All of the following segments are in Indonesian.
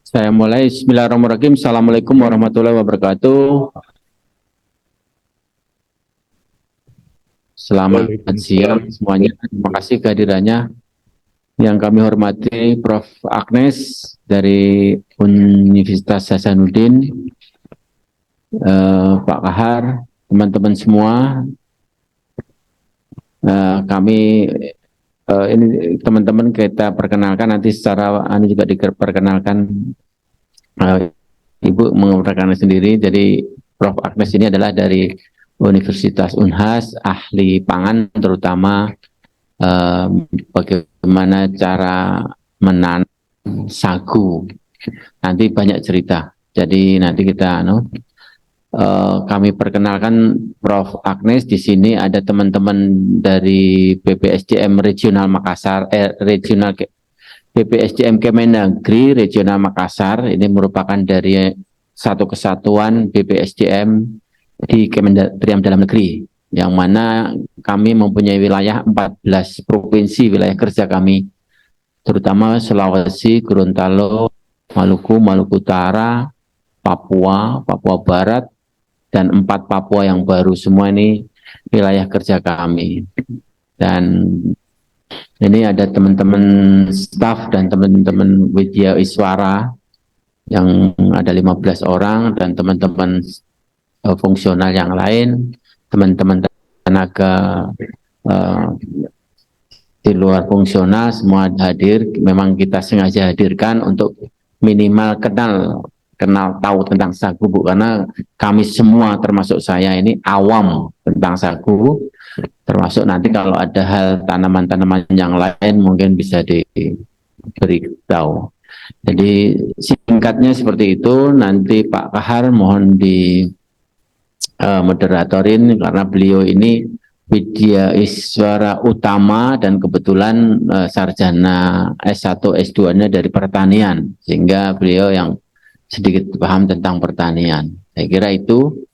Saya mulai. Bismillahirrahmanirrahim. Assalamualaikum warahmatullahi wabarakatuh. Selamat siang semuanya. Terima kasih kehadirannya. Yang kami hormati Prof. Agnes dari Universitas Hasanuddin, Pak Kahar, teman-teman semua. Ini teman-teman kita perkenalkan nanti secara juga diperkenalkan. Ibu memperkenalkan sendiri. Jadi Prof. Agnes ini adalah dari Universitas Unhas, ahli pangan, terutama bagaimana cara menanam sagu. Nanti banyak cerita. Jadi nanti kita kami perkenalkan Prof. Agnes. Di sini ada teman-teman dari BPSDM Regional Makassar, BPSDM Kemendagri Regional Makassar. Ini merupakan dari satu kesatuan BPSDM di Kementerian Dalam Negeri, yang mana kami mempunyai wilayah 14 provinsi wilayah kerja kami, terutama Sulawesi, Gorontalo, Maluku, Maluku Utara, Papua, Papua Barat, dan 4 Papua yang baru. Semua ini wilayah kerja kami. Dan ini ada teman-teman staf dan teman-teman Widya Iswara yang ada 15 orang, dan teman-teman fungsional yang lain, teman-teman tenaga di luar fungsional, semua hadir. Memang kita sengaja hadirkan untuk minimal kenal tahu tentang sagu, Bu, karena kami semua termasuk saya ini awam tentang sagu, termasuk nanti kalau ada hal tanaman-tanaman yang lain mungkin bisa diberitahu. Jadi singkatnya seperti itu. Nanti Pak Kahar mohon di moderatorin, karena beliau ini Widya Iswara Utama dan kebetulan sarjana S1 S2-nya dari pertanian, sehingga beliau yang sedikit paham tentang pertanian. Saya kira itu.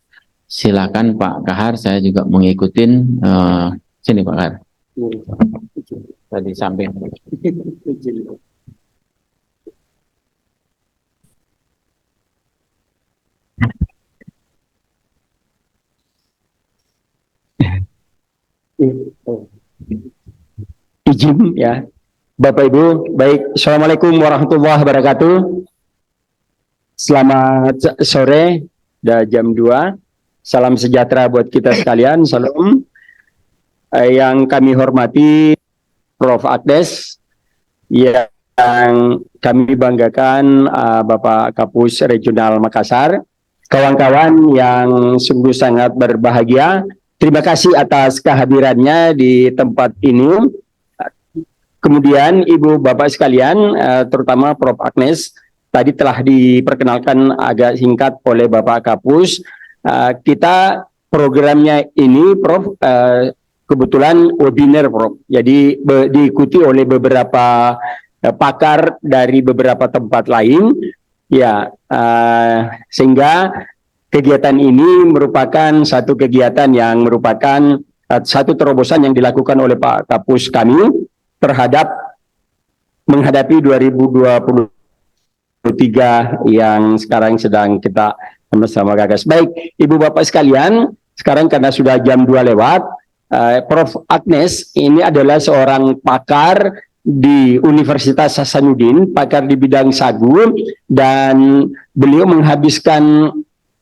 Silakan Pak Kahar, saya juga mengikuti. Sini Pak Kahar. Tadi samping. Izin ya, Bapak Ibu. Baik, Assalamualaikum warahmatullahi wabarakatuh. Selamat sore, udah jam 2. Salam sejahtera buat kita sekalian. Salam. Yang kami hormati Prof. Agnes, yang kami banggakan Bapak Kapus Regional Makassar, kawan-kawan yang sungguh sangat berbahagia. Terima kasih atas kehadirannya di tempat ini. Kemudian Ibu Bapak sekalian, terutama Prof. Agnes, tadi telah diperkenalkan agak singkat oleh Bapak Kapus. Kita programnya ini, Prof, kebetulan webinar, Prof. Jadi diikuti oleh beberapa pakar dari beberapa tempat lain. Ya, sehingga kegiatan ini merupakan satu kegiatan yang merupakan satu terobosan yang dilakukan oleh Pak Kapus kami terhadap menghadapi 2023 yang sekarang sedang kita bersama gagas. Baik, Ibu Bapak sekalian, sekarang karena sudah jam 2 lewat, Prof. Agnes ini adalah seorang pakar di Universitas Hasanuddin, pakar di bidang sagu, dan beliau menghabiskan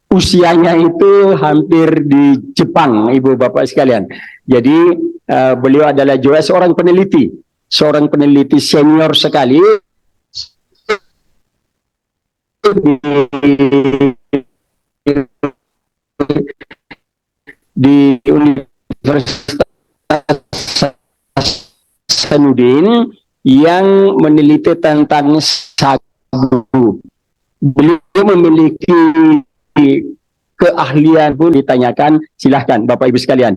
usianya itu hampir di Jepang, Ibu Bapak sekalian. Jadi beliau adalah juga seorang peneliti senior sekali di Universitas Hasanuddin yang meneliti tentang sagu. Beliau memiliki keahlian pun ditanyakan. Silahkan Bapak Ibu sekalian.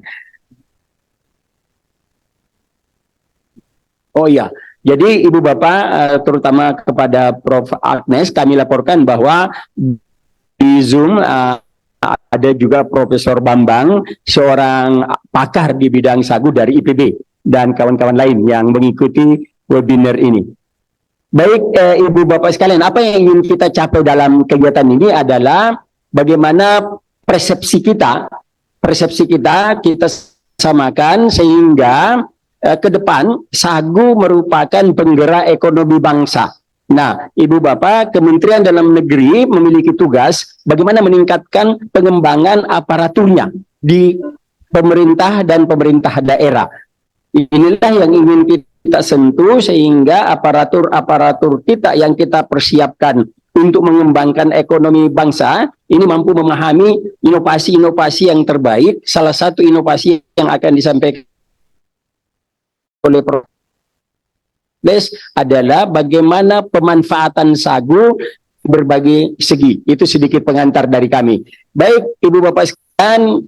Oh iya, jadi Ibu Bapak, terutama kepada Prof. Agnes, kami laporkan bahwa di Zoom ada juga Profesor Bambang, seorang pakar di bidang sagu dari IPB, dan kawan-kawan lain yang mengikuti webinar ini. Baik, Ibu Bapak sekalian, apa yang ingin kita capai dalam kegiatan ini adalah bagaimana persepsi kita kita samakan sehingga ke depan sagu merupakan penggerak ekonomi bangsa. Nah, Ibu Bapak, Kementerian Dalam Negeri memiliki tugas bagaimana meningkatkan pengembangan aparaturnya di pemerintah dan pemerintah daerah. Inilah yang ingin kita sentuh sehingga aparatur-aparatur kita yang kita persiapkan untuk mengembangkan ekonomi bangsa ini mampu memahami inovasi-inovasi yang terbaik. Salah satu inovasi yang akan disampaikan oleh Prof. adalah bagaimana pemanfaatan sagu berbagai segi. Itu sedikit pengantar dari kami. Baik, Ibu Bapak sekalian,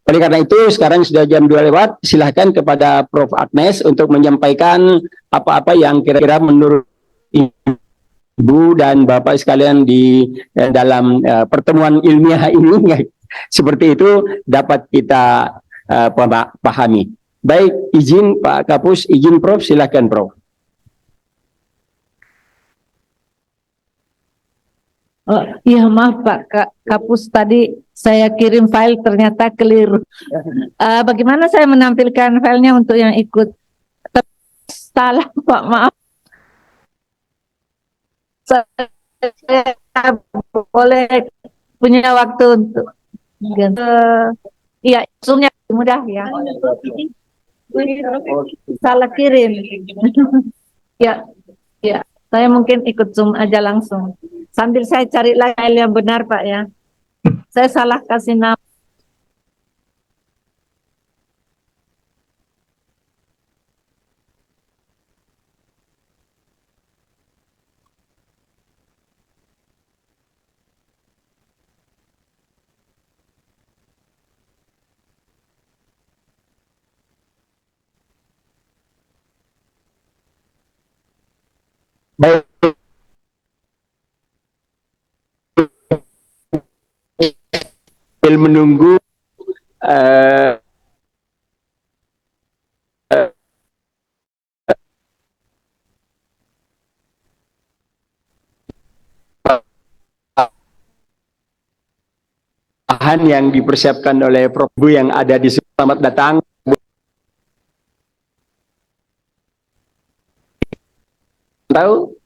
oleh karena itu sekarang sudah jam 2 lewat, silahkan kepada Prof. Agnes untuk menyampaikan apa-apa yang kira-kira menurut Ibu dan Bapak sekalian di dalam pertemuan ilmiah ini seperti itu dapat kita pahami. Baik, izin Pak Kapus, izin Prof, silahkan Prof. Oh, iya maaf Pak Kapus, tadi saya kirim file ternyata keliru. Bagaimana saya menampilkan filenya untuk yang ikut? Salah Pak, maaf. Saya boleh punya waktu untuk iya, langsungnya mudah ya. Salah kirim. Ya, ya. Saya mungkin ikut Zoom aja langsung. Sambil saya cari lagi yang benar Pak ya. Saya salah kasih nama. Baik, menunggu bahan yang dipersiapkan oleh Prof. Bu yang ada di selamat datang. Tahu?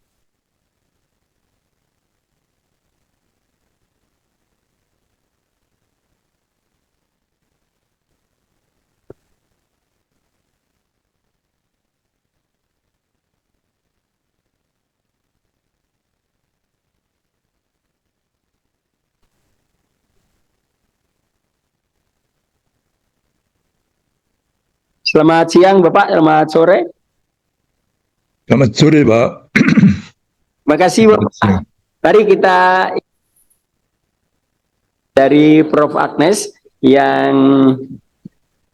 Selamat siang Bapak, selamat sore. Selamat sore, Pak. Terima kasih Bapak. Mari kita dari Prof. Agnes yang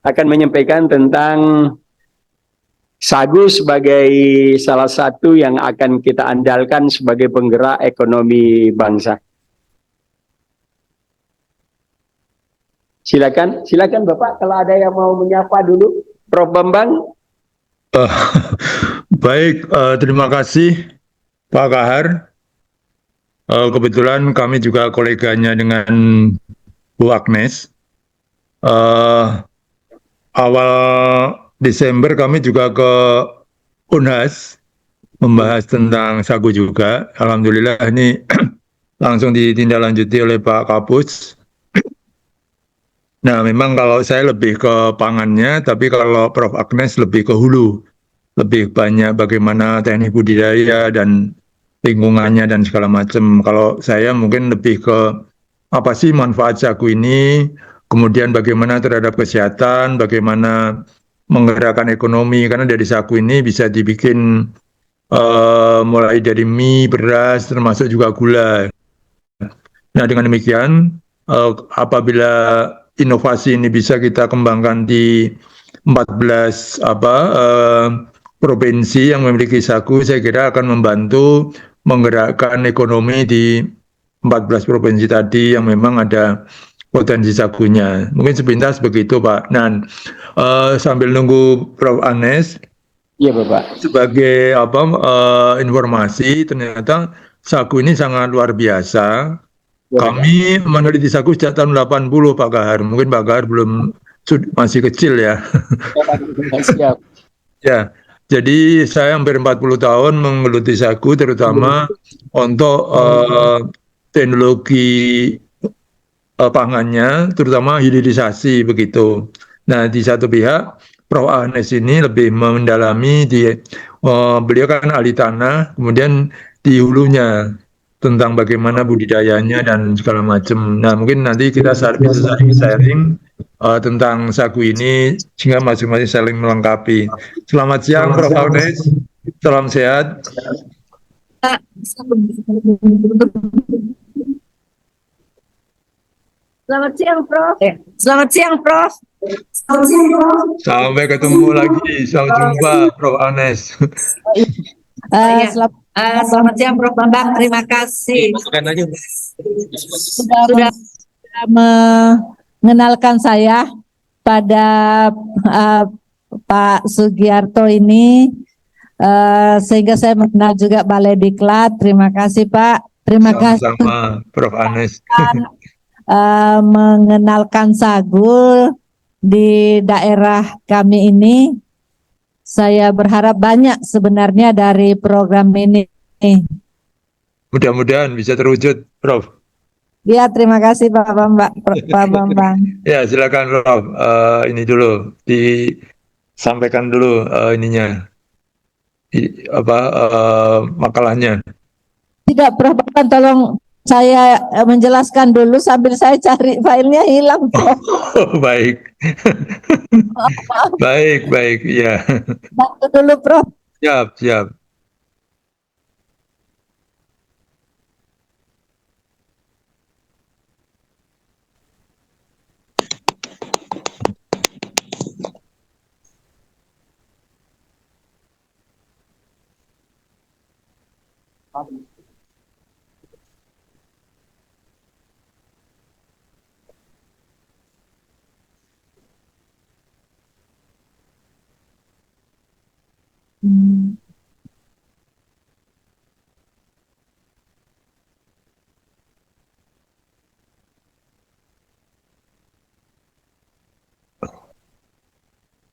akan menyampaikan tentang sagu sebagai salah satu yang akan kita andalkan sebagai penggerak ekonomi bangsa. Silakan Bapak, kalau ada yang mau menyapa dulu, Prof. Bambang. Baik, terima kasih Pak Kahar. Kebetulan kami juga koleganya dengan Bu Agnes. Awal Desember kami juga ke Unhas membahas tentang sagu juga. Alhamdulillah ini langsung ditindaklanjuti oleh Pak Kapus. Nah, memang kalau saya lebih ke pangannya, tapi kalau Prof. Agnes lebih ke hulu. Lebih banyak bagaimana teknik budidaya dan lingkungannya dan segala macam. Kalau saya mungkin lebih ke apa sih manfaat sagu ini, kemudian bagaimana terhadap kesehatan, bagaimana menggerakkan ekonomi, karena dari sagu ini bisa dibikin mulai dari mie, beras, termasuk juga gula. Nah, dengan demikian, apabila inovasi ini bisa kita kembangkan di 14 provinsi yang memiliki sagu, saya kira akan membantu menggerakkan ekonomi di 14 provinsi tadi yang memang ada potensi sagunya. Mungkin sepintas begitu Pak. Nah, sambil nunggu Prof. Agnes, Iya Bapak. Sebagai informasi, ternyata sagu ini sangat luar biasa. Ya, Bapak. Kami meneliti sagu sejak tahun 80, Pak Kahar. Mungkin Pak Kahar masih kecil ya. Siap. Ya, jadi saya hampir 40 tahun menggeluti sagu, terutama untuk teknologi pangannya, terutama hilirisasi begitu. Nah, di satu pihak, Prof. Anes ini lebih mendalami beliau kan ahli tanah, kemudian di hulunya tentang bagaimana budidayanya dan segala macam. Nah, mungkin nanti kita bisa saling sharing tentang sagu ini sehingga masing-masing saling melengkapi. Selamat siang, Prof. Anes. Salam sehat. Selamat siang, Prof. Selamat siang, Prof. Sampai ketemu lagi. Sampai jumpa, Prof. Anes. Selamat siang, Prof. Bambang. Terima kasih sudah mengenalkan saya pada Pak Sugiarto ini, sehingga saya mengenal juga Balai Diklat. Terima kasih, Pak. Terima kasih. Sama-sama, Prof. Anes. Mengenalkan sagu di daerah kami ini. Saya berharap banyak sebenarnya dari program ini. Mudah-mudahan bisa terwujud, Prof. Ya, terima kasih Pak Bambang. Ya, silakan Prof. Ini dulu disampaikan dulu ininya, makalahnya. Tidak, Prof. Bambang, tolong saya menjelaskan dulu sambil saya cari filenya hilang, Prof. Oh, baik. Baik, ya. Bantu dulu, Prof. Siap.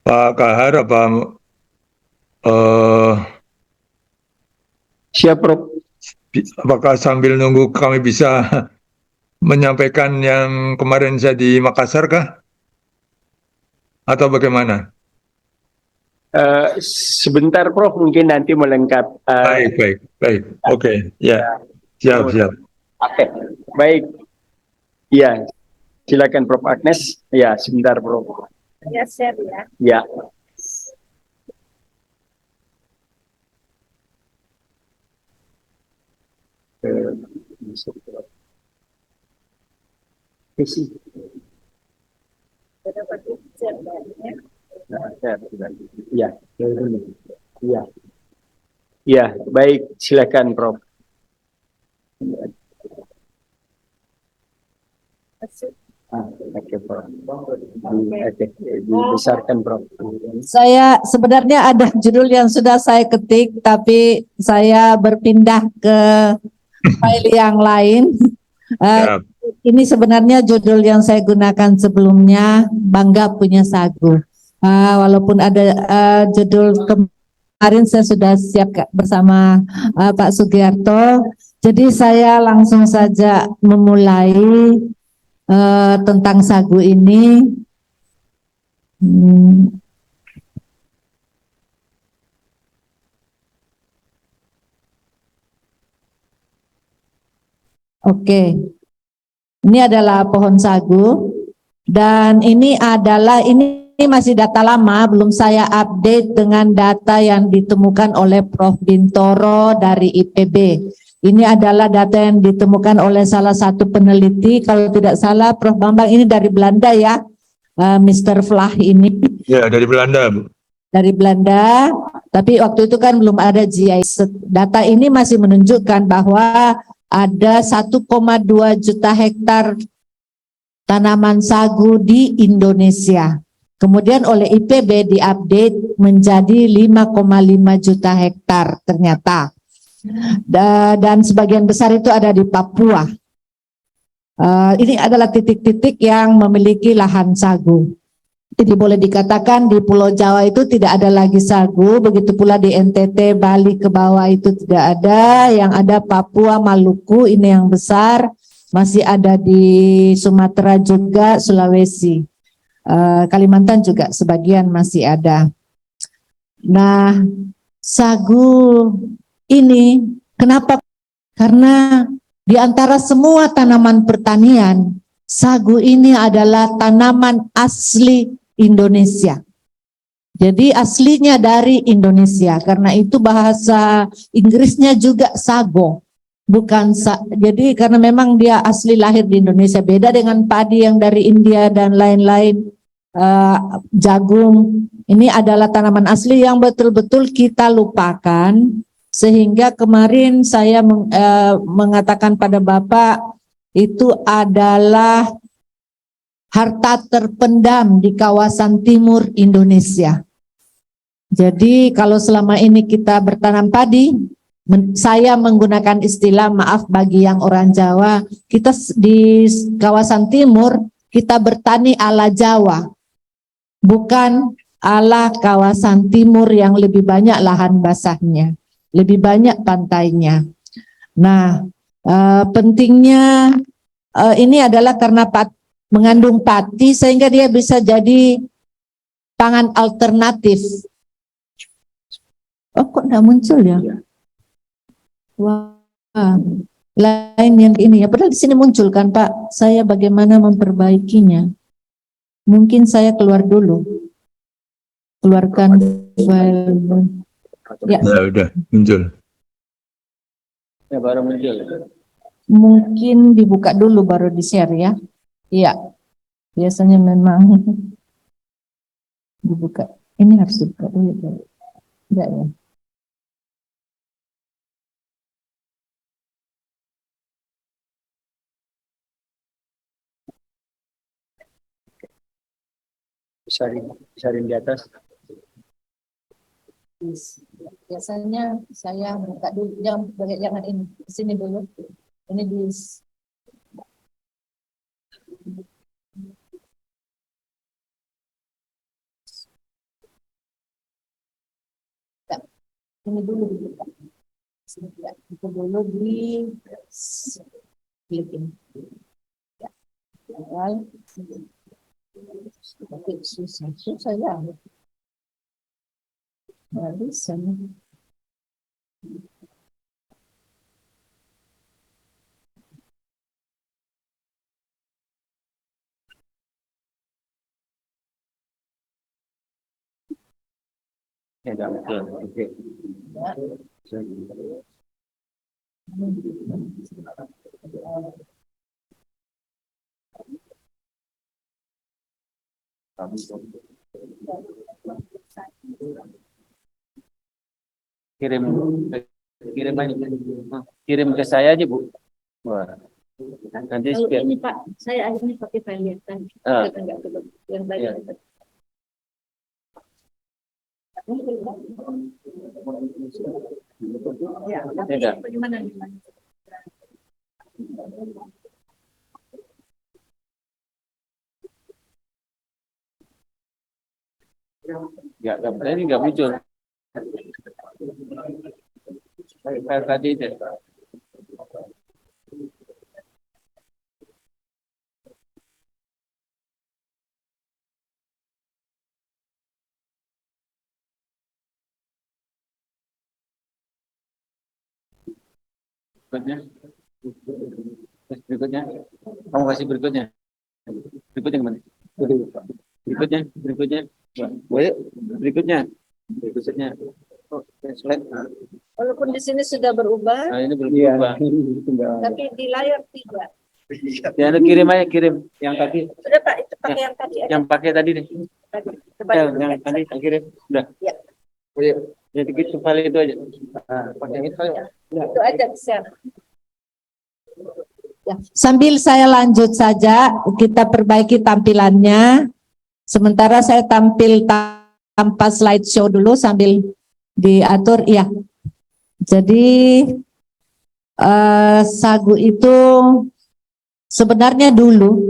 Pak Kahar, Siap, Prof. apakah sambil nunggu kami bisa menyampaikan yang kemarin saya di Makassar kah? Atau bagaimana? Sebentar, Prof. Mungkin nanti melengkap. Baik. Oke, ya. Siap. Oke, baik. Ya, silakan Prof. Agnes. Ya, sebentar, Prof. Ya, share ya. Ya. Ya, baik. Silakan, Prof. Oke, Prof. Dibesarkan, Prof. Saya sebenarnya ada judul yang sudah saya ketik, tapi saya berpindah ke file yang lain. Ini sebenarnya judul yang saya gunakan sebelumnya, Bangga Punya Sagu. Walaupun ada judul kemarin saya sudah siap bersama Pak Sugiarto. Jadi saya langsung saja memulai tentang sagu ini. Oke. Ini adalah pohon sagu dan ini masih data lama, belum saya update dengan data yang ditemukan oleh Prof. Bintoro dari IPB. Ini adalah data yang ditemukan oleh salah satu peneliti, kalau tidak salah Prof. Bambang ini dari Belanda ya, Mr. Vlah ini. Ya, dari Belanda, Bu. Dari Belanda, tapi waktu itu kan belum ada GIS. Data ini masih menunjukkan bahwa ada 1,2 juta hektar tanaman sagu di Indonesia. Kemudian oleh IPB diupdate menjadi 5,5 juta hektar ternyata. Dan sebagian besar itu ada di Papua. Ini adalah titik-titik yang memiliki lahan sagu. Jadi boleh dikatakan di Pulau Jawa itu tidak ada lagi sagu, begitu pula di NTT, Bali ke bawah itu tidak ada, yang ada Papua, Maluku ini yang besar, masih ada di Sumatera juga, Sulawesi. Kalimantan juga sebagian masih ada. Nah, sagu ini kenapa? Karena di antara semua tanaman pertanian, sagu ini adalah tanaman asli Indonesia. Jadi aslinya dari Indonesia, karena itu bahasa Inggrisnya juga sago. Jadi karena memang dia asli lahir di Indonesia, beda dengan padi yang dari India dan lain-lain. Jagung ini adalah tanaman asli yang betul-betul kita lupakan, sehingga kemarin saya mengatakan pada Bapak itu adalah harta terpendam di kawasan timur Indonesia. Jadi kalau selama ini kita bertanam padi, saya menggunakan istilah, maaf bagi yang orang Jawa, kita di kawasan timur kita bertani ala Jawa, bukan ala kawasan timur yang lebih banyak lahan basahnya, lebih banyak pantainya. Nah, pentingnya ini adalah karena mengandung pati sehingga dia bisa jadi pangan alternatif. Oh, kok enggak muncul ya? Wah, lain yang ini ya. Padahal di sini muncul kan Pak. Saya bagaimana memperbaikinya? Mungkin saya keluar dulu. Keluarkan file. Ya. Ya udah muncul. Ya, baru muncul. Mungkin dibuka dulu baru di-share ya. Iya. Biasanya memang dibuka. Ini harus dibuka dulu ya. Enggak ya. Besarin di atas. Biasanya saya buka dulu, jangan ini, di sini dulu. Ini di ini dulu dibuka. Itu dulu di klik ini. Ya. Awal. Oke, susah ya. Nggak bisa nih. Ya, udah muncul. Oke. Kirim ke saya aja Bu. Wah. Nanti Kalau ini Pak, saya akhirnya pakai file yang tadi. Yang tadi. Ya, tapi bagaimana? Gambarnya nggak muncul. File tadi itu. Berikutnya, kamu kasih berikutnya. Berikutnya kemana? Berikutnya. Boleh, berikutnya. Oh, slide. Walaupun di sini sudah berubah, Nah, ini berubah. tapi di layar tidak. Ya, kirim aja, kirim yang tadi. Sudah Pak, itu pakai yang tadi aja. Yang pakai tadi deh. Coba Yang tadi tak kirim. Udah. Ya. Jadi gitu file itu aja. Pakai itu aja. Itu aja bisa. Ya. Sambil saya lanjut saja, kita perbaiki tampilannya. Sementara saya tampil tanpa slideshow dulu sambil diatur. Iya. Jadi sagu itu sebenarnya dulu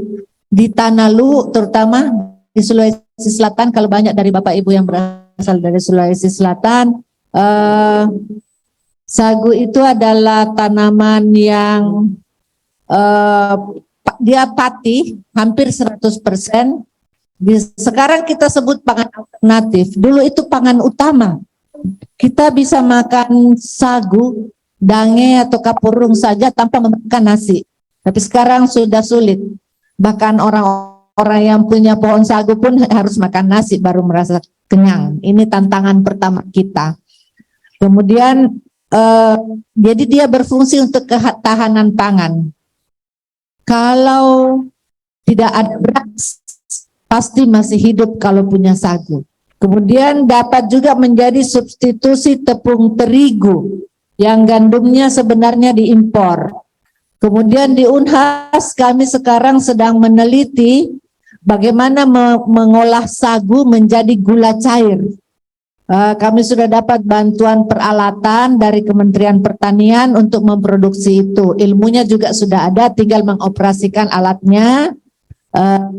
di Tanah Luwu, terutama di Sulawesi Selatan, kalau banyak dari Bapak Ibu yang berasal dari Sulawesi Selatan, sagu itu adalah tanaman yang dia pati hampir 100%. Sekarang kita sebut pangan alternatif. Dulu itu pangan utama. Kita bisa makan sagu, dange atau kapurung saja tanpa memakan nasi. Tapi sekarang sudah sulit. Bahkan orang-orang yang punya pohon sagu pun harus makan nasi baru merasa kenyang. Ini tantangan pertama kita. Kemudian jadi dia berfungsi untuk ketahanan pangan. Kalau tidak ada beras, pasti masih hidup kalau punya sagu. Kemudian dapat juga menjadi substitusi tepung terigu yang gandumnya sebenarnya diimpor. Kemudian di Unhas kami sekarang sedang meneliti bagaimana mengolah sagu menjadi gula cair. Kami sudah dapat bantuan peralatan dari Kementerian Pertanian untuk memproduksi itu. Ilmunya juga sudah ada, tinggal mengoperasikan alatnya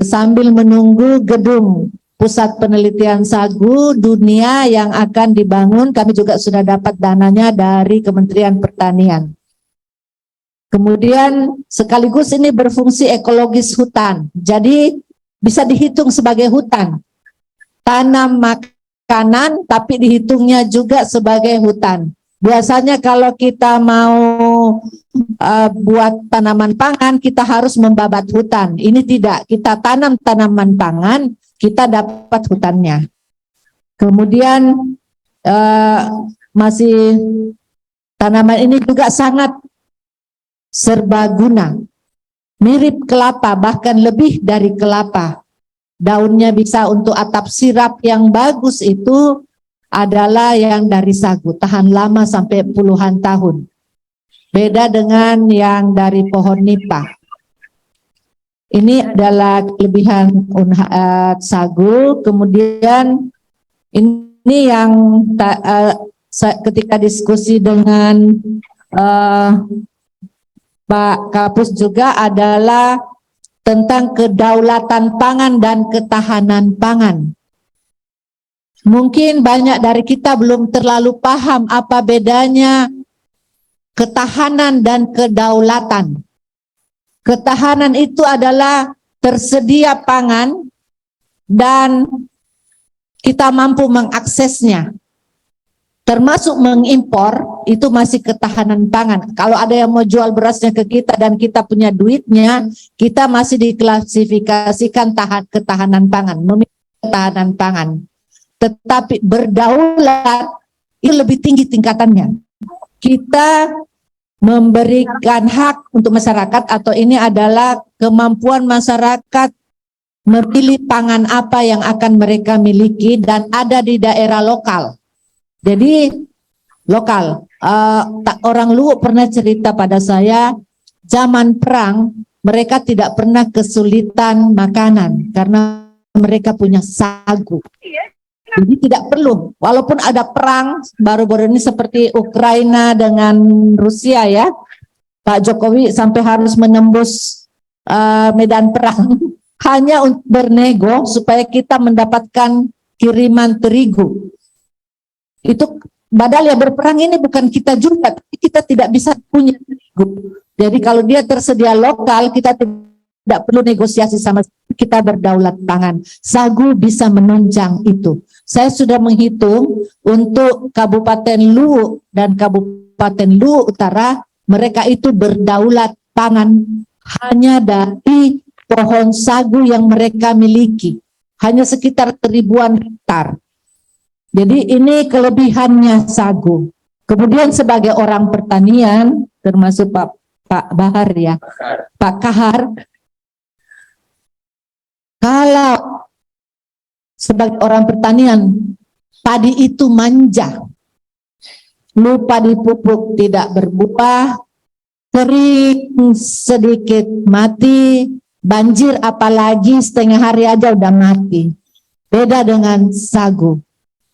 sambil menunggu gedung pusat penelitian sagu dunia yang akan dibangun. Kami juga sudah dapat dananya dari Kementerian Pertanian. Kemudian sekaligus ini berfungsi ekologis hutan. Jadi bisa dihitung sebagai hutan. Tanam makanan tapi dihitungnya juga sebagai hutan. Biasanya kalau kita mau buat tanaman pangan, kita harus membabat hutan. Ini tidak, kita tanam tanaman pangan, kita dapat hutannya. Kemudian masih tanaman ini juga sangat serbaguna, mirip kelapa, bahkan lebih dari kelapa. Daunnya bisa untuk atap sirap yang bagus itu adalah yang dari sagu, tahan lama sampai puluhan tahun. Beda dengan yang dari pohon nipah. Ini adalah kelebihan sagu. Kemudian ini yang ketika diskusi dengan Pak Kapus juga adalah tentang kedaulatan pangan dan ketahanan pangan. Mungkin banyak dari kita belum terlalu paham apa bedanya ketahanan dan kedaulatan. Ketahanan itu adalah tersedia pangan dan kita mampu mengaksesnya. Termasuk mengimpor, itu masih ketahanan pangan. Kalau ada yang mau jual berasnya ke kita dan kita punya duitnya, kita masih diklasifikasikan ketahanan pangan, memiliki ketahanan pangan. Tetapi berdaulat itu lebih tinggi tingkatannya. Kita memberikan hak untuk masyarakat, atau ini adalah kemampuan masyarakat memilih pangan apa yang akan mereka miliki dan ada di daerah lokal. Jadi lokal, orang Luwu pernah cerita pada saya, zaman perang mereka tidak pernah kesulitan makanan karena mereka punya sagu. Jadi tidak perlu, walaupun ada perang baru-baru ini seperti Ukraina dengan Rusia ya, Pak Jokowi sampai harus menembus medan perang hanya untuk bernego supaya kita mendapatkan kiriman terigu. Itu padahal ya berperang ini bukan kita juga, tapi kita tidak bisa punya terigu. Jadi kalau dia tersedia lokal, kita tidak perlu negosiasi sama, kita berdaulat pangan. Sagu bisa menunjang itu. Saya sudah menghitung untuk Kabupaten Luwu dan Kabupaten Luwu Utara, mereka itu berdaulat pangan hanya dari pohon sagu yang mereka miliki. Hanya sekitar 1000-an hektar. Jadi ini kelebihannya sagu. Kemudian sebagai orang pertanian, termasuk Pak Bahar ya, Pak Kahar, kalau sebagai orang pertanian, padi itu manja, lupa dipupuk tidak berbuah, kering sedikit mati, banjir apalagi setengah hari aja udah mati. Beda dengan sagu.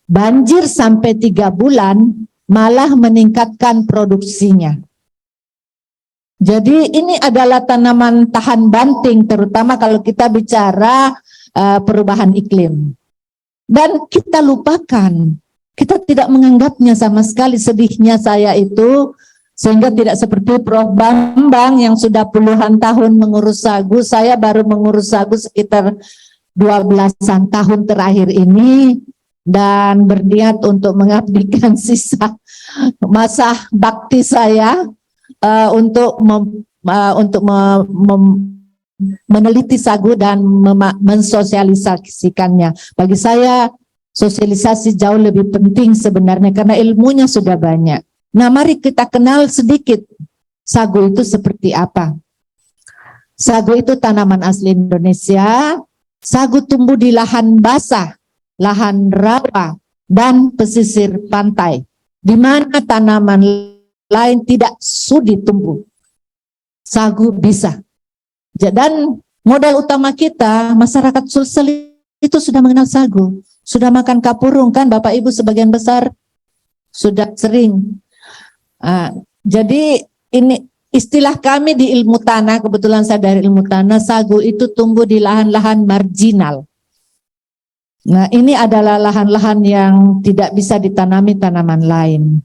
Banjir sampai 3 bulan malah meningkatkan produksinya. Jadi ini adalah tanaman tahan banting, terutama kalau kita bicara perubahan iklim. Dan kita lupakan, kita tidak menganggapnya sama sekali. Sedihnya saya itu, sehingga tidak seperti Prof. Bambang yang sudah puluhan tahun mengurus sagu. Saya baru mengurus sagu sekitar 12-an tahun terakhir ini, dan berniat untuk mengabdikan sisa masa bakti saya untuk meneliti sagu dan mensosialisasikannya. Bagi saya sosialisasi jauh lebih penting sebenarnya karena ilmunya sudah banyak. Nah, mari kita kenal sedikit sagu itu seperti apa. Sagu itu tanaman asli Indonesia. Sagu tumbuh di lahan basah, lahan rawa, dan pesisir pantai, di mana tanaman lain tidak sudi tumbuh. Sagu bisa. Dan modal utama kita, masyarakat Sulsel itu sudah mengenal sagu, sudah makan kapurung kan, Bapak Ibu sebagian besar sudah sering. Jadi ini istilah kami di ilmu tanah, kebetulan saya dari ilmu tanah, sagu itu tumbuh di lahan-lahan marginal. Nah, ini adalah lahan-lahan yang tidak bisa ditanami tanaman lain.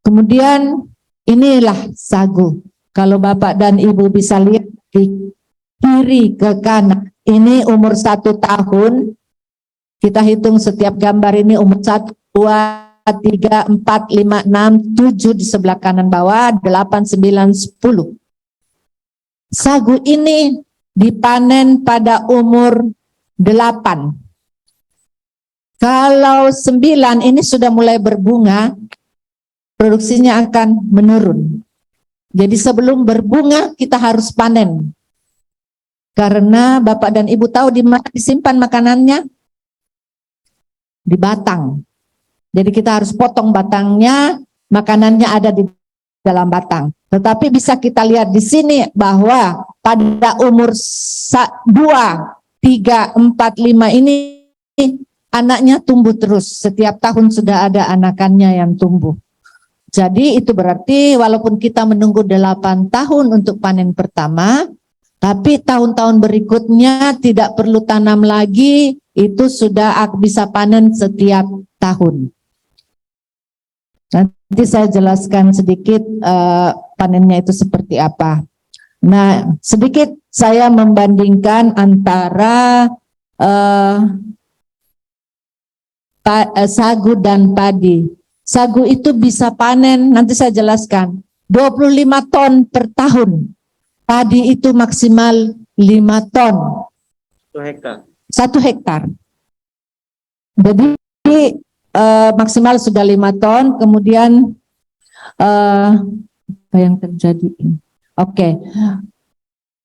Kemudian inilah sagu. Kalau Bapak dan Ibu bisa lihat di kiri ke kanan, ini umur 1 tahun. Kita hitung setiap gambar ini umur 1, 2, 3, 4, 5, 6, 7 di sebelah kanan bawah, 8, 9, 10. Sagu ini dipanen pada umur 8. Kalau 9 ini sudah mulai berbunga, produksinya akan menurun. Jadi sebelum berbunga kita harus panen. Karena Bapak dan Ibu tahu di mana disimpan makanannya? Di batang. Jadi kita harus potong batangnya, makanannya ada di dalam batang. Tetapi bisa kita lihat di sini bahwa pada umur 2, 3, 4, 5 ini anaknya tumbuh terus. Setiap tahun sudah ada anakannya yang tumbuh. Jadi itu berarti walaupun kita menunggu 8 tahun untuk panen pertama, tapi tahun-tahun berikutnya tidak perlu tanam lagi, itu sudah bisa panen setiap tahun. Nanti saya jelaskan sedikit panennya itu seperti apa. Nah, sedikit saya membandingkan antara sagu dan padi. Sagu itu bisa panen, nanti saya jelaskan, 25 ton per tahun. Padi itu maksimal 5 ton. 1 hektar. 1 hektar. Jadi maksimal sudah 5 ton, kemudian apa yang terjadi ini? Oke.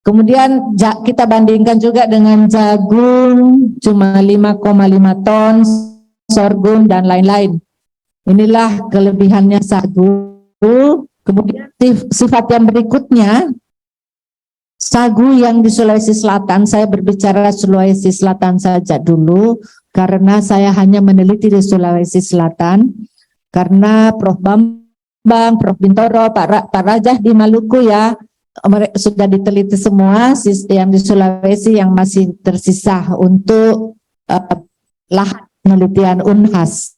Kemudian kita bandingkan juga dengan jagung cuma 5,5 ton, sorghum dan lain-lain. Inilah kelebihannya sagu. Kemudian sifat yang berikutnya, sagu yang di Sulawesi Selatan, saya berbicara Sulawesi Selatan saja dulu, karena saya hanya meneliti di Sulawesi Selatan, karena Prof. Bambang, Prof. Bintoro, Pak Rajah di Maluku ya, sudah diteliti semua yang di Sulawesi yang masih tersisa untuk lahan penelitian Unhas.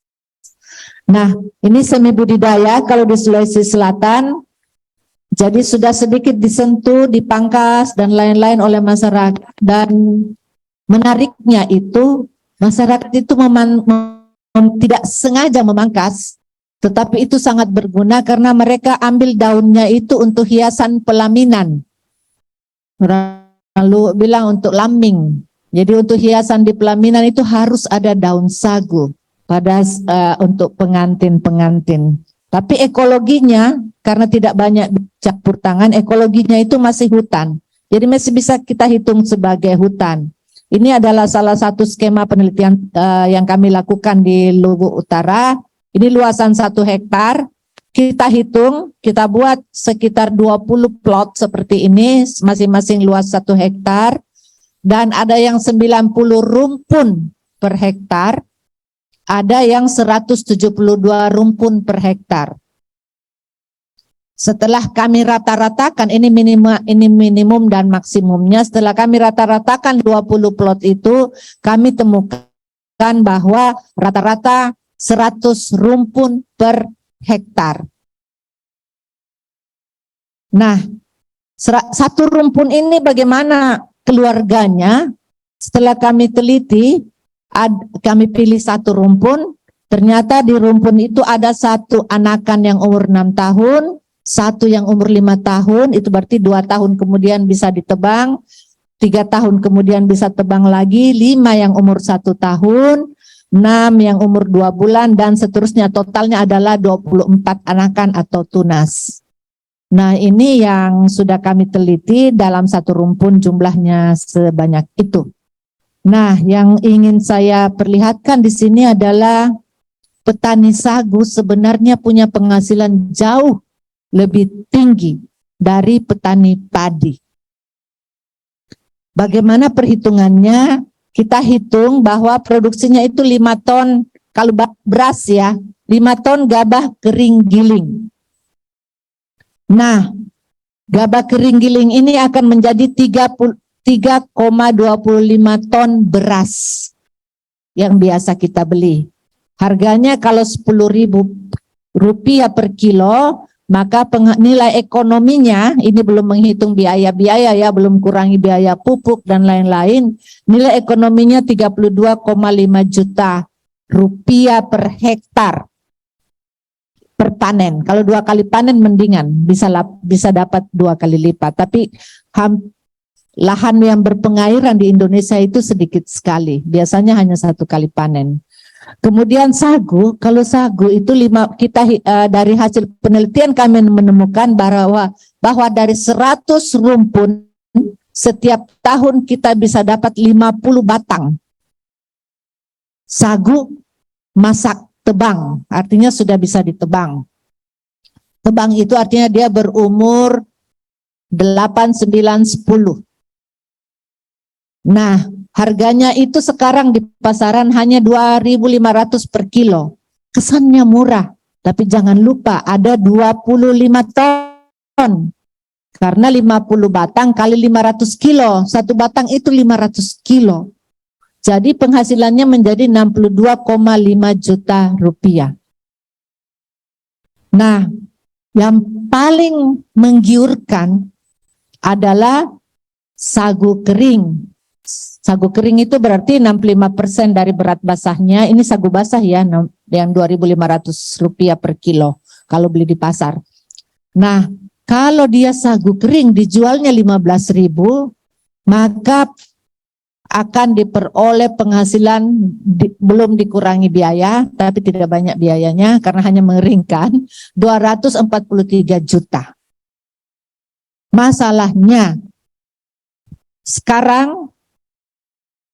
Nah, ini semi budidaya kalau di Sulawesi Selatan, jadi sudah sedikit disentuh, dipangkas dan lain-lain oleh masyarakat, dan menariknya itu masyarakat itu tidak sengaja memangkas, tetapi itu sangat berguna karena mereka ambil daunnya itu untuk hiasan pelaminan. Lalu bilang untuk lambing. Jadi untuk hiasan di pelaminan itu harus ada daun sagu pada untuk pengantin-pengantin. Tapi ekologinya karena tidak banyak campur tangan, ekologinya itu masih hutan. Jadi masih bisa kita hitung sebagai hutan. Ini adalah salah satu skema penelitian yang kami lakukan di Luwu Utara. Ini luasan 1 hektar. Kita hitung, kita buat sekitar 20 plot seperti ini, masing-masing luas 1 hektar. Dan ada yang 90 rumpun per hektar, ada yang 172 rumpun per hektar. Setelah kami rata-ratakan, ini minimum dan maksimumnya, setelah kami rata-ratakan 20 plot itu, kami temukan bahwa rata-rata 100 rumpun per hektar. Nah, satu rumpun ini bagaimana keluarganya? Setelah kami teliti, kami pilih satu rumpun, ternyata di rumpun itu ada satu anakan yang umur 6 tahun, satu yang umur 5 tahun, itu berarti 2 tahun kemudian bisa ditebang, 3 tahun kemudian bisa tebang lagi, 5 yang umur 1 tahun, 6 yang umur 2 bulan, dan seterusnya. Totalnya adalah 24 anakan atau tunas. Nah, ini yang sudah kami teliti dalam satu rumpun jumlahnya sebanyak itu. Nah, yang ingin saya perlihatkan di sini adalah petani sagu sebenarnya punya penghasilan jauh lebih tinggi dari petani padi. Bagaimana perhitungannya? Kita hitung bahwa produksinya itu 5 ton, kalau beras ya, 5 ton gabah kering giling. Nah, gabah kering giling ini akan menjadi 3,25 ton beras yang biasa kita beli. Harganya kalau Rp10.000 per kilo, maka nilai ekonominya, ini belum menghitung biaya-biaya ya, belum kurangi biaya pupuk dan lain-lain, nilai ekonominya Rp32,5 juta per hektar per panen. Kalau 2 kali panen mendingan, bisa dapat 2 kali lipat. Tapi lahan yang berpengairan di Indonesia itu sedikit sekali, biasanya hanya 1 kali panen. Kemudian sagu, kalau sagu itu dari hasil penelitian kami menemukan bahwa dari 100 rumpun setiap tahun kita bisa dapat 50 batang sagu masak tebang, artinya sudah bisa ditebang. Tebang itu artinya dia berumur 8, 9, 10. Nah, harganya itu sekarang di pasaran hanya 2.500 per kilo. Kesannya murah, tapi jangan lupa ada 25 ton. Karena 50 batang kali 500 kilo, satu batang itu 500 kilo. Jadi penghasilannya menjadi 62,5 juta rupiah. Nah, yang paling menggiurkan adalah sagu kering. Sagu kering itu berarti 65% dari berat basahnya. Ini sagu basah ya, yang Rp2.500 per kilo kalau beli di pasar. Nah, kalau dia sagu kering dijualnya 15.000, maka akan diperoleh penghasilan belum dikurangi biaya, tapi tidak banyak biayanya karena hanya mengeringkan, 243 juta. Masalahnya, sekarang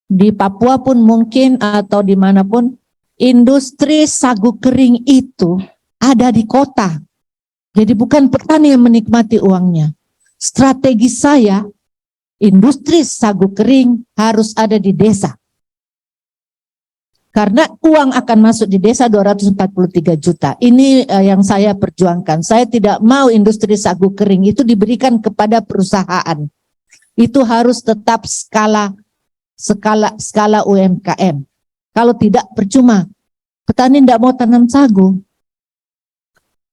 di Papua pun mungkin atau dimanapun, industri sagu kering itu ada di kota. Jadi bukan petani yang menikmati uangnya. Strategi saya, industri sagu kering harus ada di desa. Karena uang akan masuk di desa 243 juta. Ini yang saya perjuangkan. Saya tidak mau industri sagu kering itu diberikan kepada perusahaan. Itu harus tetap skala UMKM. Kalau tidak percuma, petani tidak mau tanam sagu.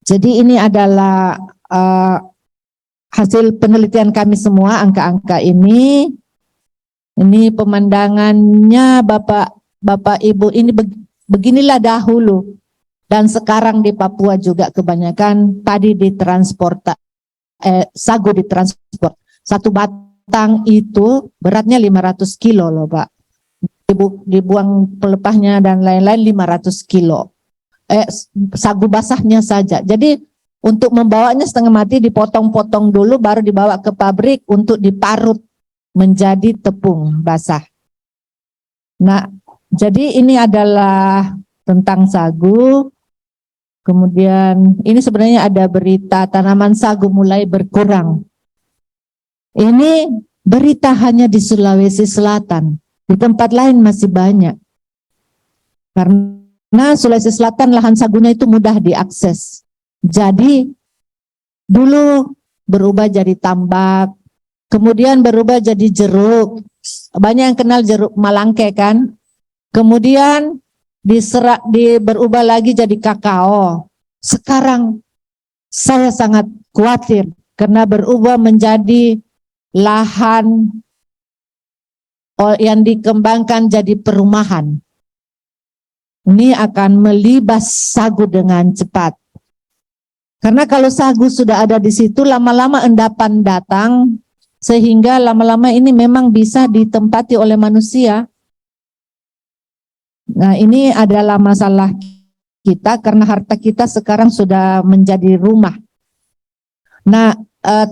Jadi ini adalah hasil penelitian kami semua, angka-angka ini. Ini pemandangannya Bapak Ibu, ini beginilah dahulu. Dan sekarang di Papua juga kebanyakan padi ditransport, sagu ditransport. Satu batang itu beratnya 500 kilo loh Pak. Dibuang pelepahnya dan lain-lain 500 kilo. Sagu basahnya saja. Jadi untuk membawanya setengah mati dipotong-potong dulu baru dibawa ke pabrik untuk diparut menjadi tepung basah. Nah, jadi ini adalah tentang sagu. Kemudian ini sebenarnya ada berita tanaman sagu mulai berkurang. Ini berita hanya di Sulawesi Selatan. Di tempat lain masih banyak. Karena Sulawesi Selatan lahan sagunya itu mudah diakses. Jadi dulu berubah jadi tambak, kemudian berubah jadi jeruk. Banyak yang kenal jeruk Malangke kan? Kemudian berubah lagi jadi kakao. Sekarang saya sangat khawatir karena berubah menjadi lahan yang dikembangkan jadi perumahan. Ini akan melibas sagu dengan cepat. Karena kalau sagu sudah ada di situ, lama-lama endapan datang, sehingga lama-lama ini memang bisa ditempati oleh manusia. Nah, ini adalah masalah kita karena harta kita sekarang sudah menjadi rumah. Nah,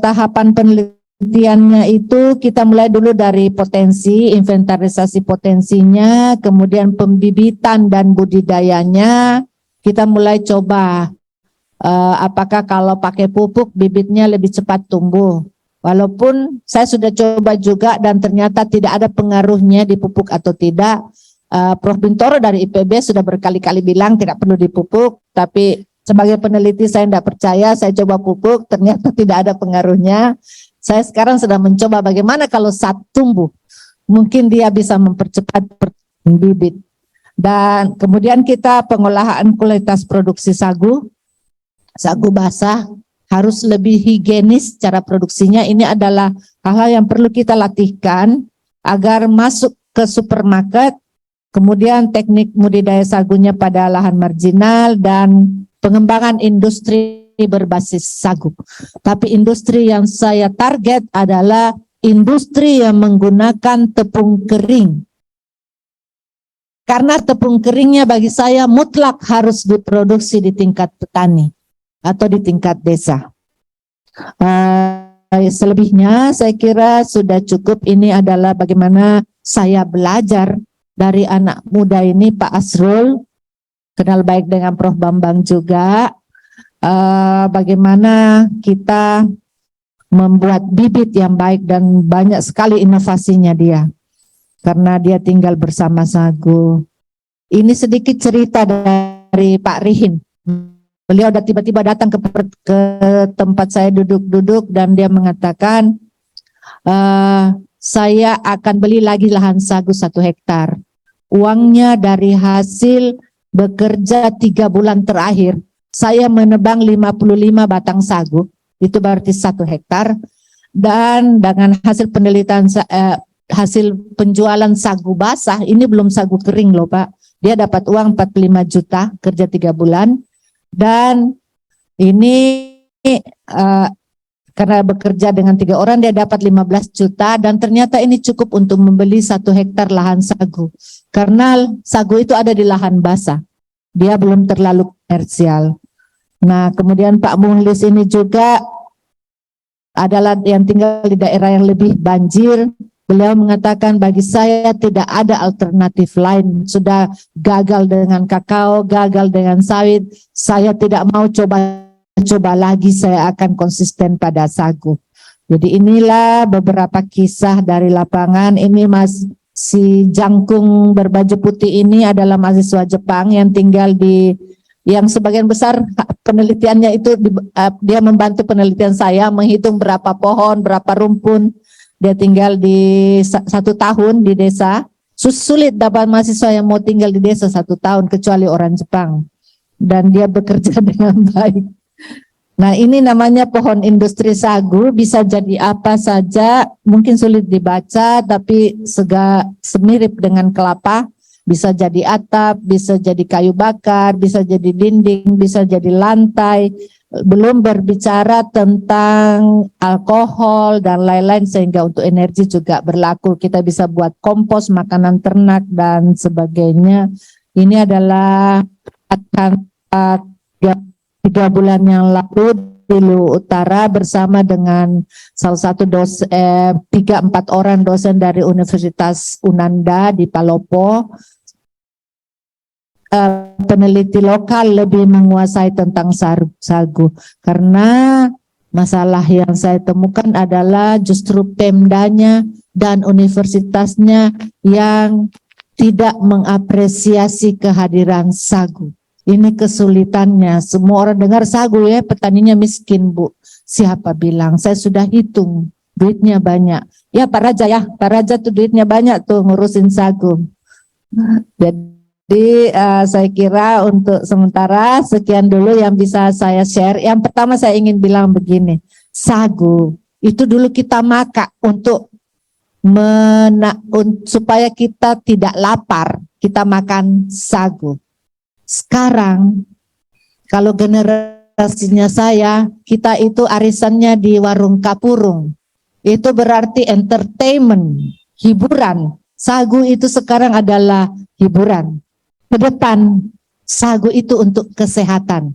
tahapan penelitiannya itu kita mulai dulu dari potensi, inventarisasi potensinya, kemudian pembibitan dan budidayanya. Kita mulai coba apakah kalau pakai pupuk bibitnya lebih cepat tumbuh. Walaupun saya sudah coba juga dan ternyata tidak ada pengaruhnya di pupuk atau tidak. Prof. Bintoro dari IPB sudah berkali-kali bilang tidak perlu dipupuk, tapi sebagai peneliti saya tidak percaya, saya coba pupuk, ternyata tidak ada pengaruhnya. Saya sekarang sedang mencoba bagaimana kalau saat tumbuh, mungkin dia bisa mempercepat bibit. Dan kemudian kita pengolahan kualitas produksi sagu basah, harus lebih higienis cara produksinya. Ini adalah hal-hal yang perlu kita latihkan agar masuk ke supermarket. Kemudian teknik budidaya sagunya pada lahan marginal dan pengembangan industri berbasis sagu. Tapi industri yang saya target adalah industri yang menggunakan tepung kering. Karena tepung keringnya bagi saya mutlak harus diproduksi di tingkat petani atau di tingkat desa. Selebihnya saya kira sudah cukup. Ini adalah bagaimana saya belajar dari anak muda ini, Pak Asrul, kenal baik dengan Prof. Bambang juga, bagaimana kita membuat bibit yang baik dan banyak sekali inovasinya dia, karena dia tinggal bersama sagu. Ini sedikit cerita dari Pak Rihin. Beliau udah tiba-tiba datang ke tempat saya duduk-duduk dan dia mengatakan, saya akan beli lagi lahan sagu 1 hektar. Uangnya dari hasil bekerja 3 bulan terakhir, saya menebang 55 batang sagu, itu berarti 1 hektar. Dan dengan hasil penelitian, hasil penjualan sagu basah, ini belum sagu kering loh Pak, dia dapat uang 45 juta, kerja 3 bulan. Dan ini karena bekerja dengan 3 orang dia dapat 15 juta dan ternyata ini cukup untuk membeli 1 hektar lahan sagu. Karena sagu itu ada di lahan basah, dia belum terlalu komersial. Nah, kemudian Pak Muhlis ini juga adalah yang tinggal di daerah yang lebih banjir. Beliau mengatakan bagi saya tidak ada alternatif lain. Sudah gagal dengan kakao, gagal dengan sawit. Saya tidak mau coba lagi, saya akan konsisten pada sagu. Jadi inilah beberapa kisah dari lapangan. Ini si jangkung berbaju putih ini adalah mahasiswa Jepang yang tinggal yang sebagian besar penelitiannya itu dia membantu penelitian saya, menghitung berapa pohon, berapa rumpun. Dia tinggal di 1 tahun di desa. Sulit dapat mahasiswa yang mau tinggal di desa 1 tahun kecuali orang Jepang. Dan dia bekerja dengan baik. Nah, ini namanya pohon industri sagu, bisa jadi apa saja, mungkin sulit dibaca tapi semirip dengan kelapa, bisa jadi atap, bisa jadi kayu bakar, bisa jadi dinding, bisa jadi lantai, belum berbicara tentang alkohol dan lain-lain, sehingga untuk energi juga berlaku, kita bisa buat kompos, makanan ternak dan sebagainya. Ini adalah akan 3 bulan yang lalu di Luwu Utara bersama dengan salah satu 3-4 orang dosen dari Universitas Unanda di Palopo. Peneliti lokal lebih menguasai tentang sagu karena masalah yang saya temukan adalah justru Pemdanya dan universitasnya yang tidak mengapresiasi kehadiran sagu. Ini kesulitannya. Semua orang dengar sagu ya, petaninya miskin, Bu. Siapa bilang? Saya sudah hitung, duitnya banyak. Ya Pak Raja ya, Pak Raja tuh duitnya banyak tuh ngurusin sagu. Jadi saya kira untuk sementara sekian dulu yang bisa saya share. Yang pertama saya ingin bilang begini, sagu itu dulu kita makan untuk supaya kita tidak lapar, kita makan sagu. Sekarang kalau generasinya saya, kita itu arisannya di warung kapurung. Itu berarti entertainment, hiburan. Sagu itu sekarang adalah hiburan. Ke depan, sagu itu untuk kesehatan.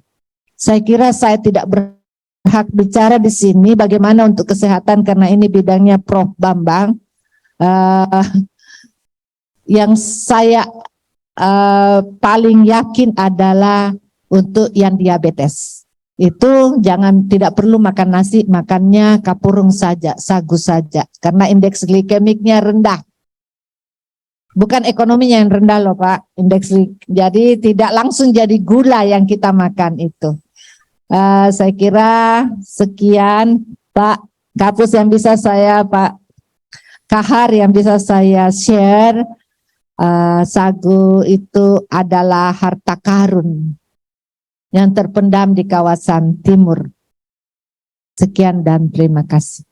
Saya kira saya tidak berhak bicara di sini bagaimana untuk kesehatan karena ini bidangnya Prof. Bambang. Yang saya paling yakin adalah untuk yang diabetes. Itu tidak perlu makan nasi, makannya kapurung saja, sagu saja. Karena indeks glikemiknya rendah. Bukan ekonominya yang rendah loh Pak, jadi tidak langsung jadi gula yang kita makan itu. Saya kira sekian Pak Kapus yang bisa saya, Pak Kahar yang bisa saya share. Sagu itu adalah harta karun yang terpendam di kawasan timur. Sekian dan terima kasih.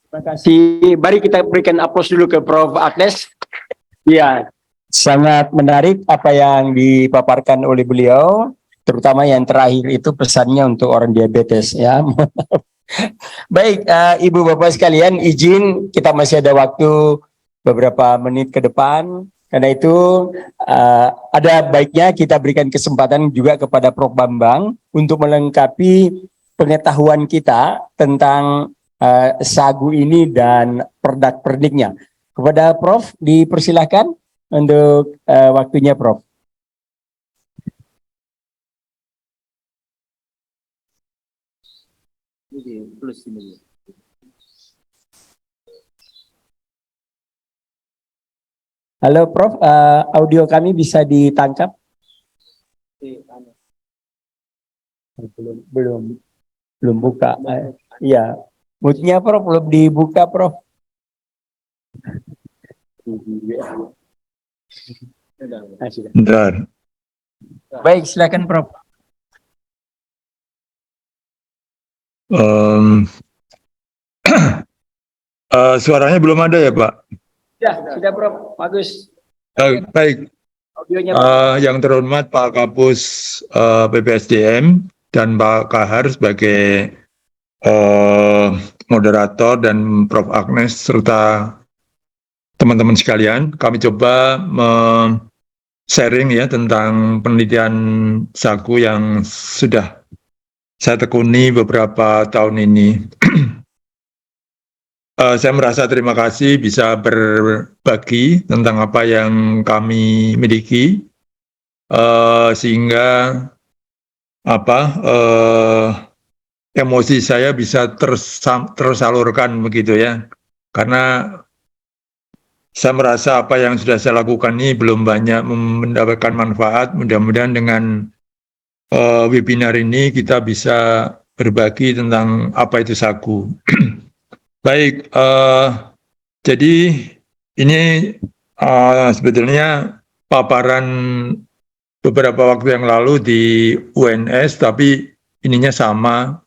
Terima kasih. Mari kita berikan aplaus dulu ke Prof. Agnes. Ya, sangat menarik apa yang dipaparkan oleh beliau, terutama yang terakhir itu pesannya untuk orang diabetes ya. Baik, Ibu Bapak sekalian, izin kita masih ada waktu beberapa menit ke depan. Karena itu ada baiknya kita berikan kesempatan juga kepada Prof. Bambang untuk melengkapi pengetahuan kita tentang sagu ini dan perdak-perdiknya. Kepada Prof, dipersilahkan untuk waktunya Prof. Halo Prof, audio kami bisa ditangkap? Belum buka. Iya, mute-nya Prof belum dibuka Prof. Bentar. Baik, silakan Prof. Suaranya belum ada ya Pak? Ya, sudah Prof. Bagus. Baik. Audionya Yang terhormat Pak Kapus BPSDM dan Pak Kahar sebagai moderator dan Prof. Agnes serta teman-teman sekalian, kami coba sharing ya tentang penelitian sagu yang sudah saya tekuni beberapa tahun ini. Saya merasa terima kasih bisa berbagi tentang apa yang kami miliki, sehingga emosi saya bisa tersalurkan begitu ya. Karena saya merasa apa yang sudah saya lakukan ini belum banyak mendapatkan manfaat. Mudah-mudahan dengan webinar ini kita bisa berbagi tentang apa itu sagu. Baik, jadi ini sebetulnya paparan beberapa waktu yang lalu di UNS, tapi ininya sama.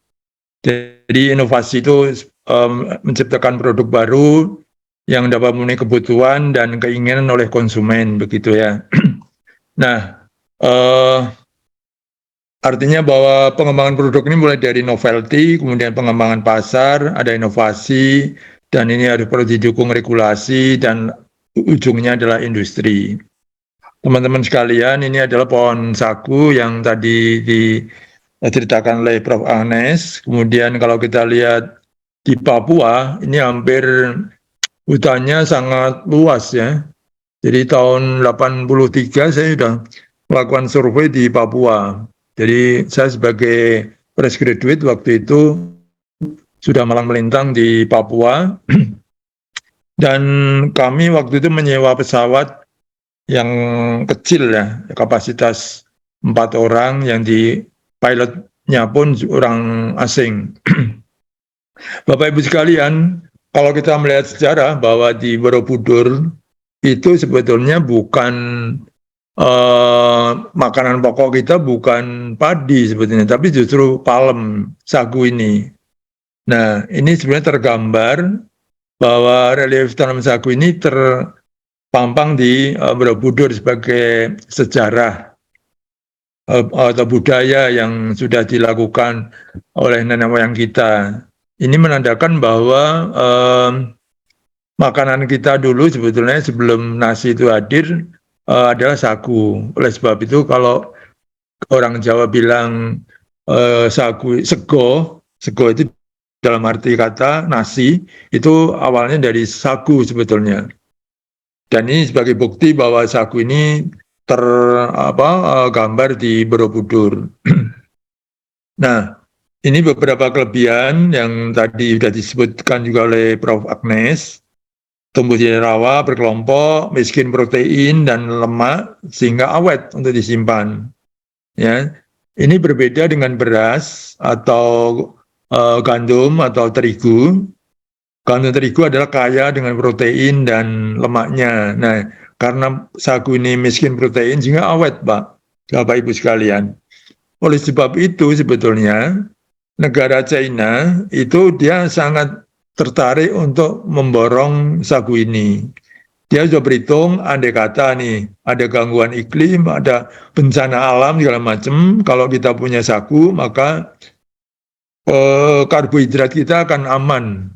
Jadi inovasi itu menciptakan produk baru yang dapat memenuhi kebutuhan dan keinginan oleh konsumen, begitu ya. Nah, artinya bahwa pengembangan produk ini mulai dari novelty, kemudian pengembangan pasar, ada inovasi, dan ini harus perlu didukung regulasi, dan ujungnya adalah industri. Teman-teman sekalian, ini adalah pohon sagu yang tadi diceritakan oleh Prof. Agnes. Kemudian kalau kita lihat di Papua, ini hampir hutannya sangat luas ya. Jadi tahun 83 saya sudah melakukan survei di Papua. Jadi saya sebagai fresh graduate waktu itu sudah malang melintang di Papua dan kami waktu itu menyewa pesawat yang kecil ya, kapasitas 4 orang, yang di pilotnya pun orang asing. Bapak Ibu sekalian, kalau kita melihat sejarah bahwa di Borobudur itu sebetulnya bukan makanan pokok kita bukan padi sebetulnya, tapi justru palem, sagu ini. Nah, ini sebenarnya tergambar bahwa relief tanam sagu ini terpampang di Borobudur sebagai sejarah atau budaya yang sudah dilakukan oleh nenek moyang kita. Ini menandakan bahwa makanan kita dulu sebetulnya sebelum nasi itu hadir adalah sagu. Oleh sebab itu kalau orang Jawa bilang sagu, sego itu dalam arti kata nasi, itu awalnya dari sagu sebetulnya. Dan ini sebagai bukti bahwa sagu ini tergambar di Borobudur. Nah, ini beberapa kelebihan yang tadi sudah disebutkan juga oleh Prof. Agnes. Tumbuh di rawa, berkelompok, miskin protein dan lemak, sehingga awet untuk disimpan. Ya, ini berbeda dengan beras atau gandum atau terigu. Gandum terigu adalah kaya dengan protein dan lemaknya. Nah, karena sagu ini miskin protein, sehingga awet, Pak, Bapak Ibu sekalian. Oleh sebab itu sebetulnya negara China itu dia sangat tertarik untuk memborong sagu ini. Dia sudah berhitung, andai kata nih, ada gangguan iklim, ada bencana alam segala macam, kalau kita punya sagu, maka karbohidrat kita akan aman.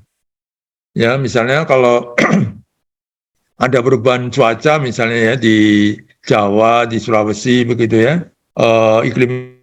Ya, misalnya kalau ada perubahan cuaca misalnya ya di Jawa, di Sulawesi begitu ya, iklim